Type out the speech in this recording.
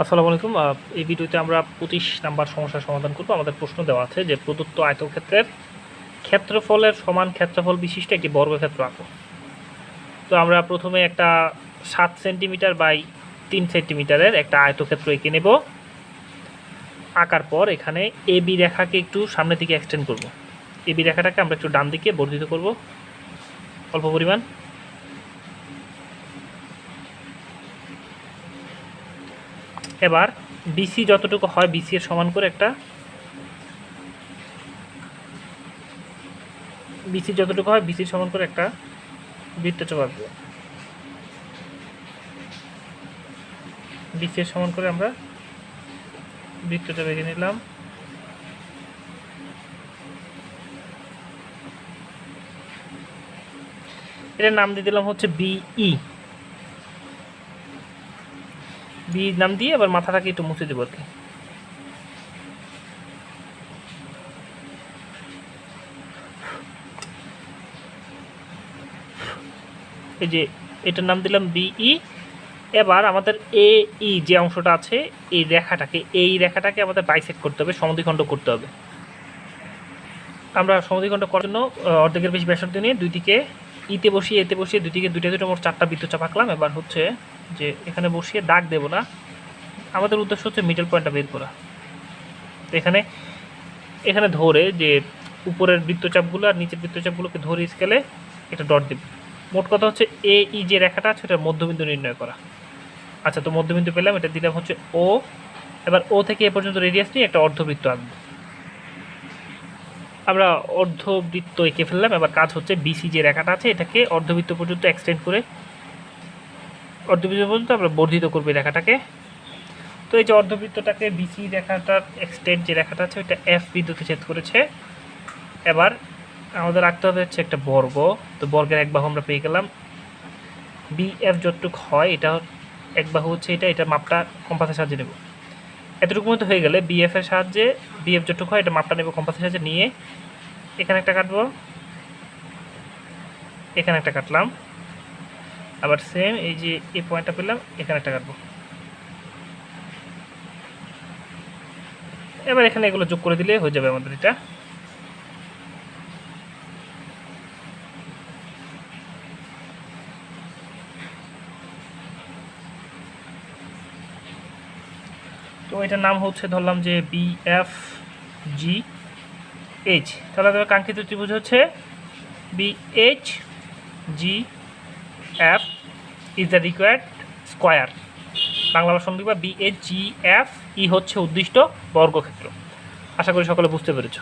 আসসালামু আলাইকুম। এই ভিডিওতে আমরা 25 নাম্বার সমস্যার সমাধান করব। আমাদের প্রশ্ন দেওয়া আছে যে প্রদত্ত আয়তক্ষেত্রের ক্ষেত্রফলের সমান ক্ষেত্রফল বিশিষ্ট একটি বর্গক্ষেত্র আঁকো। তো আমরা প্রথমে একটা 7 সেন্টিমিটার বাই 3 সেন্টিমিটারের একটা আয়তক্ষেত্র এঁকে নেব। আঁকার পর এখানে এবি রেখাকে একটু সামনের দিকে এক্সটেন্ড করব। এবি রেখাটাকে আমরা একটু ডান দিকে বর্ধিত করব অল্প পরিমাণ। এবার বিসি যতটুকু হয় বিসি এর সমান করে একটা বিসির সমান করে একটা বৃত্তচাপ আঁকবো। বিসি এর সমান করে আমরা বৃত্তচাপ এঁকে নিলাম। এটার নাম দিয়ে দিলাম হচ্ছে বিই। বি নাম দিয়ে আবার মাথাটাকে একটু মুছে দেবো আর কি। এই যে এটার নাম দিলাম বিই। এবার আমাদের এই যে অংশটা আছে এই রেখাটাকে আমাদের বাইসেক্ট করতে হবে, সমদ্বিখণ্ড করতে হবে। আমরা সমদ্বিখণ্ড করার জন্য অর্ধেকের বেশি ব্যাসার্ধ নিয়ে দুই দিকে এতে বসিয়ে দুই দিকে দুটো মোট 4টা বৃত্তচাপ আঁকলাম। এবার হচ্ছে যে এখানে বসিয়ে দাগ দেব না, আমাদের উদ্দেশ্য হচ্ছে মিডল পয়েন্টটা বের করা। তো এখানে ধরে যে উপরের বৃত্তচাপগুলো আর নিচের বৃত্তচাপগুলোকে ধরে স্কেলে একটা ডট দেব। মোট কথা হচ্ছে এই যে রেখাটা আছে সেটার মধ্যবিন্দু নির্ণয় করা। আচ্ছা, তো মধ্যবিন্দু পেলাম, এটা দিলাম হচ্ছে ও। এবার ও থেকে এ পর্যন্ত রেডিয়াস নিয়ে একটা অর্ধবৃত্ত আঁকবো। আমরা অর্ধবৃত্ত এঁকে ফেললাম। এবার কাজ হচ্ছে বিসি যে রেখাটা আছে এটাকে অর্ধবৃত্ত পর্যন্ত এক্সটেন্ড করে অর্ধবৃত্ত পর্যন্ত আমরা বর্ধিত করবো এই রেখাটাকে। তো এই যে অর্ধবৃত্তটাকে বিসি রেখাটার এক্সটেন্ড যে রেখাটা আছে ওইটা এফ বিন্দুতে ছেদ করেছে। এবার আমাদের আঁকতে হবে হচ্ছে একটা বর্গ। তো বর্গের এক বাহু আমরা পেয়ে গেলাম। বিএফ যতটুকু হয় এটা এক বাহু হচ্ছে এটার মাপটা কম্পাসের সাহায্যে নেব। এতটুকু মতো হয়ে গেলে বিএফ যতটুকু হয় এটা মাপটা নেব কম্পাসের সাহায্যে নিয়ে এখানে একটা কাটবো, এখানে একটা কাটলাম। আবার সেম এই যে এই পয়েন্টটা পেলাম, এখানে একটা কাটবো। এবার এখানে এগুলো যোগ করে দিলে হয়ে যাবে আমাদের এটা। তো এটার নাম হচ্ছে ধরলাম যে বিএফ জি এইচ। তাহলে আমাদের কাঙ্ক্ষিত ত্রিভুজ হচ্ছে BH G F is the required square. Bangla ভাষা লিখবা বিএইচ জি এফ ই হচ্ছে উদ্দিষ্ট বর্গক্ষেত্র। আশা করি সকলে বুঝতে পেরেছ।